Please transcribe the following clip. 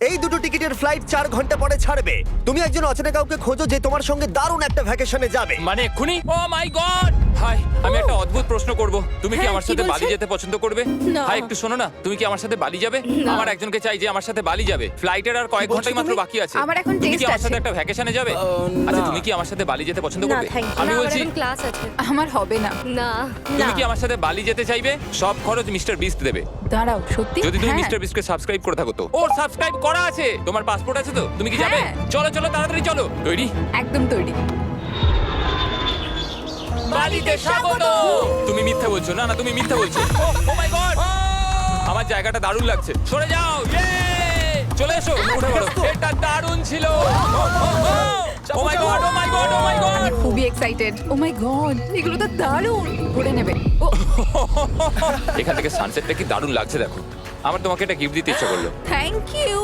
এই দুটো টিকিটের ফ্লাইট 4 ঘন্টা পরে ছাড়বে। তুমি একজন অচেনা কাউকে খোঁজো যে তোমার সঙ্গে দারুণ একটা ভ্যাকেশনে যাবে। মানে এক্ষুনি? ও মাই গড! হাই, আমি একটা অদ্ভুত প্রশ্ন করব। তুমি কি হ্যাঁ, আমার কি সাথে বলছে? বালি যেতে পছন্দ করবে? না। হাই, একটু শোনো না, তুমি কি আমার সাথে বালি যাবে? না। আমার একজনকে চাই যে আমার সাথে বালি যাবে। ফ্লাইটের আর কয়েক ঘন্টাই মাত্র বাকি আছে। আমার এখন তুমি কি test আমার সাথে আছে। একটা ভ্যাকেশনে যাবে? আচ্ছা, তুমি কি আমার সাথে বালি যেতে পছন্দ না, করবে? thank you. আমি না, বলছি, ক্লাস আছে। আমার হবে না। না তুমি কি আমার সাথে বালি যেতে চাইবে? সব খরচ মিস্টার বিস্ট দেবে। দাঁড়াও, সত্যি? যদি তুমি হ্যাঁ। মিস্টার বিস্টকে সাবস্ক্রাইব করে থাকো তো। ও সাবস্ক্রাইব করা আছে। তোমার পাসপোর্ট আছে তো? তুমি কি যাবে? হ্যাঁ। চলো চলো, তাড়াতাড়ি চলো। তৈরি? একদম তৈরি। বালিতে স্বাগত। তুমি মিথ্যা বলছো। না না, তুমি মিথ্যা বলছো। ও মাই গড, আমার জায়গাটা দারুণ লাগছে। সরে যাও। চলে এসো, উঠে পড়ো। এটা দারুণ ছিল। ও মাই গড, ও মাই গড, ও মাই গড। আমি খুবই এক্সাইটেড। ও মাই গড, এগুলো তো দারুণ। ঘুরে নেবে। ও এখান থেকে সানসেটটা কি দারুণ লাগছে দেখো। আমার তোমাকে একটা গিফট দিতে ইচ্ছা করলো। Thank you.